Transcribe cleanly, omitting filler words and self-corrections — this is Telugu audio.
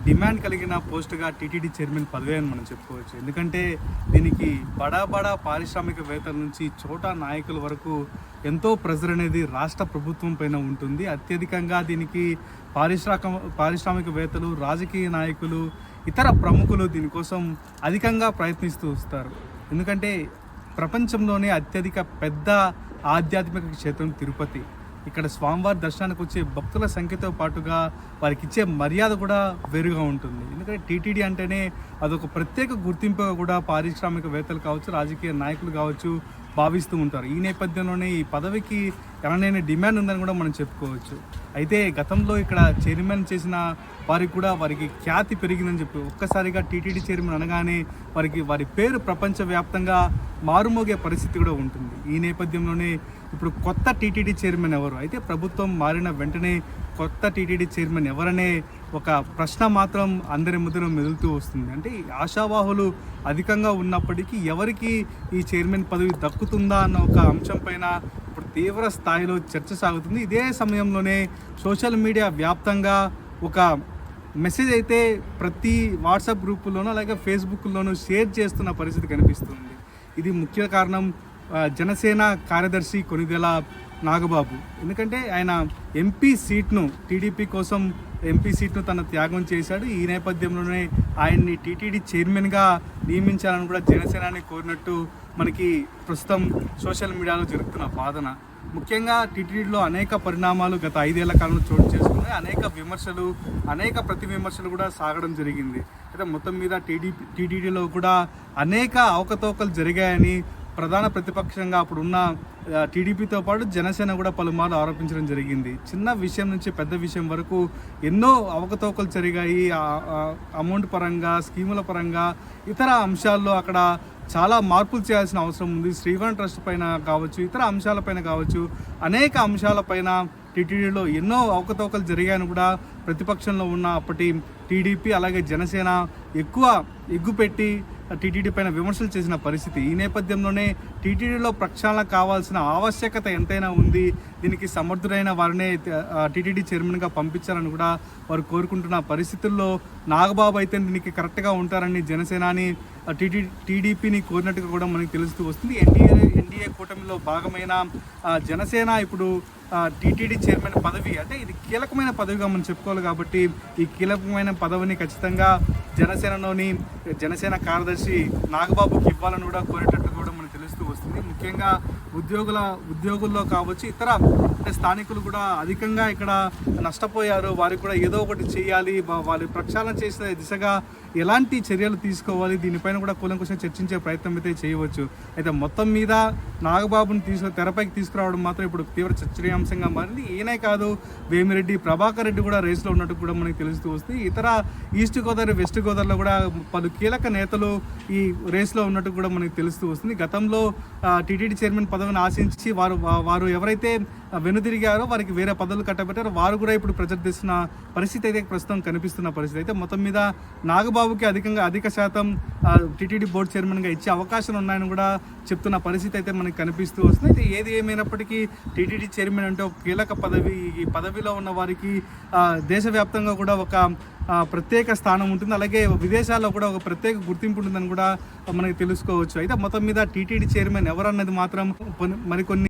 డిమాండ్ కలిగిన పోస్టుగా టీటీడీ చైర్మన్ పదవి అని మనం చెప్పుకోవచ్చు. ఎందుకంటే దీనికి బడా పారిశ్రామికవేత్తల నుంచి చోటా నాయకుల వరకు ఎంతో ప్రెజర్ అనేది రాష్ట్ర ప్రభుత్వం పైన ఉంటుంది. అత్యధికంగా దీనికి పారిశ్రామికవేత్తలు, రాజకీయ నాయకులు, ఇతర ప్రముఖులు దీనికోసం అధికంగా ప్రయత్నిస్తూ వస్తారు. ఎందుకంటే ప్రపంచంలోనే అత్యధిక పెద్ద ఆధ్యాత్మిక క్షేత్రం తిరుపతి. ఇక్కడ స్వామివారి దర్శనానికి వచ్చే భక్తుల సంఖ్యతో పాటుగా వారికి ఇచ్చే మర్యాద కూడా వేరుగా ఉంటుంది. ఎందుకంటే టీటీడీ అంటేనే అదొక ప్రత్యేక గుర్తింపుగా కూడా పారిశ్రామికవేత్తలు కావచ్చు, రాజకీయ నాయకులు కావచ్చు భావిస్తూ ఉంటారు. ఈ నేపథ్యంలోనే ఈ పదవికి ఎనలేని డిమాండ్ ఉందని కూడా మనం చెప్పుకోవచ్చు. అయితే గతంలో ఇక్కడ చైర్మన్ చేసిన వారికి కూడా వారికి ఖ్యాతి పెరిగిందని చెప్పి ఒక్కసారిగా టీటీడీ చైర్మన్ అనగానే వారి పేరు ప్రపంచవ్యాప్తంగా మారుమోగే పరిస్థితి కూడా ఉంటుంది. ఈ నేపథ్యంలోనే ఇప్పుడు కొత్త టీటీడీ చైర్మన్ ఎవరు, అయితే ప్రభుత్వం మారిన వెంటనే కొత్త టీటీడీ చైర్మన్ ఎవరనే ఒక ప్రశ్న మాత్రం అందరి మధ్యలో మెదులుతూ వస్తుంది. అంటే ఆశావాహులు అధికంగా ఉన్నప్పటికీ ఎవరికి ఈ చైర్మన్ పదవి దక్కుతుందా అన్న ఒక అంశం పైన ఇప్పుడు తీవ్ర స్థాయిలో చర్చ సాగుతుంది. ఇదే సమయంలోనే సోషల్ మీడియా వ్యాప్తంగా ఒక మెసేజ్ అయితే ప్రతి వాట్సాప్ గ్రూపుల్లోనూ అలాగే ఫేస్బుక్లోనూ షేర్ చేస్తున్న పరిస్థితి కనిపిస్తుంది. ఇది ముఖ్య కారణం జనసేన కార్యదర్శి కొనిదెల నాగబాబు. ఎందుకంటే ఆయన ఎంపీ సీట్ను టీడీపీ కోసం ఎంపీ సీట్ను తన త్యాగం చేశాడు. ఈ నేపథ్యంలోనే ఆయన్ని టీటీడీ చైర్మన్గా నియమించాలని కూడా జనసేనాని కోరినట్టు మనకి ప్రస్తుతం సోషల్ మీడియాలో జరుగుతున్న వాదన. ముఖ్యంగా టీటీడీలో అనేక పరిణామాలు గత 5 ఏళ్ల కాలంలో చోటు చేసుకున్నాయి. అనేక ప్రతి విమర్శలు కూడా సాగడం జరిగింది. అయితే మొత్తం మీద టీటీడీలో కూడా అనేక అవకతవకలు జరిగాయని ప్రధాన ప్రతిపక్షంగా అప్పుడున్న టీడీపీతో పాటు జనసేన కూడా పలుమార్లు ఆరోపించడం జరిగింది. చిన్న విషయం నుంచి పెద్ద విషయం వరకు ఎన్నో అవకతవకలు జరిగాయి. అమౌంట్ పరంగా, స్కీముల పరంగా, ఇతర అంశాల్లో అక్కడ చాలా మార్పులు చేయాల్సిన అవసరం ఉంది. శ్రీవన్ ట్రస్ట్ పైన కావచ్చు, ఇతర అంశాలపైన కావచ్చు, అనేక అంశాలపైన టీటీడీలో ఎన్నో అవకతవకలు జరిగాయని కూడా ప్రతిపక్షంలో ఉన్న అప్పటి టీడీపీ అలాగే జనసేన ఎక్కువ ఎగ్గుపెట్టి టీటీడీ పైన విమర్శలు చేసిన పరిస్థితి. ఈ నేపథ్యంలోనే టీటీడీలో ప్రక్షాళన కావాల్సిన ఆవశ్యకత ఎంతైనా ఉంది. దీనికి సమర్థుడైన వారినే టీటీడీ చైర్మన్గా పంపించాలని కూడా వారు కోరుకుంటున్న పరిస్థితుల్లో నాగబాబు అయితే దీనికి కరెక్ట్గా ఉంటారని జనసేనాని టీడీపీని కోరినట్టుగా కూడా మనకు తెలుస్తూ వస్తుంది. ఎన్డీఏ కూటమిలో భాగమైన జనసేన ఇప్పుడు టీటీడీ చైర్మన్ పదవి అంటే ఇది కీలకమైన పదవిగా మనం చెప్పుకోవాలి. కాబట్టి ఈ కీలకమైన పదవిని ఖచ్చితంగా జనసేన కార్యదర్శి నాగబాబుకి ఇవ్వాలని కూడా కోరేటట్టు కూడా మనకు తెలుస్తూ వస్తుంది. ముఖ్యంగా ఉద్యోగుల్లో కావచ్చు, ఇతర స్థానికులు కూడా అధికంగా ఇక్కడ నష్టపోయారు. వారికి కూడా ఏదో ఒకటి చేయాలి, వాళ్ళు ప్రక్షాళన చేసే దిశగా ఎలాంటి చర్యలు తీసుకోవాలి, దీనిపైన కూడా కూలంకుషంగా చర్చించే ప్రయత్నం అయితే చేయవచ్చు. అయితే మొత్తం మీద నాగబాబుని తెరపైకి తీసుకురావడం మాత్రం ఇప్పుడు తీవ్ర చర్చనీయాంశంగా మారింది. ఈయనే కాదు, వేమిరెడ్డి ప్రభాకర్ రెడ్డి కూడా రేసులో ఉన్నట్టు కూడా మనకు తెలుస్తూ వస్తుంది. ఇతర ఈస్ట్ గోదావరి, వెస్ట్ గోదావరిలో కూడా పలు కీలక నేతలు ఈ రేసులో ఉన్నట్టు కూడా మనకు తెలుస్తూ వస్తుంది. గతంలో టీటీడీ చైర్మన్ పదవిని ఆశించి వారు ఎవరైతే వెనుదిరిగారో వారికి వేరే పదవులు కట్టబెట్టారో వారు కూడా ఇప్పుడు ప్రజర్దిస్తున్న పరిస్థితి అయితే ప్రస్తుతం కనిపిస్తున్న పరిస్థితి. అయితే మొత్తం మీద నాగబాబుకి అధిక శాతం టీటీడీ బోర్డు చైర్మన్గా ఇచ్చే అవకాశాలు ఉన్నాయని కూడా చెప్తున్న పరిస్థితి అయితే మనకి కనిపిస్తూ వస్తుంది. అయితే ఏది ఏమైనప్పటికీ టీటీడీ చైర్మన్ అంటే ఒక కీలక పదవి. ఈ పదవిలో ఉన్న వారికి దేశవ్యాప్తంగా కూడా ఒక ప్రత్యేక స్థానం ఉంటుంది. అలాగే విదేశాల్లో కూడా ఒక ప్రత్యేక గుర్తింపు ఉంటుందని కూడా మనకి తెలుసుకోవచ్చు. అయితే మొత్తం మీద టీటీడీ చైర్మన్ ఎవరన్నది మాత్రం మరికొన్ని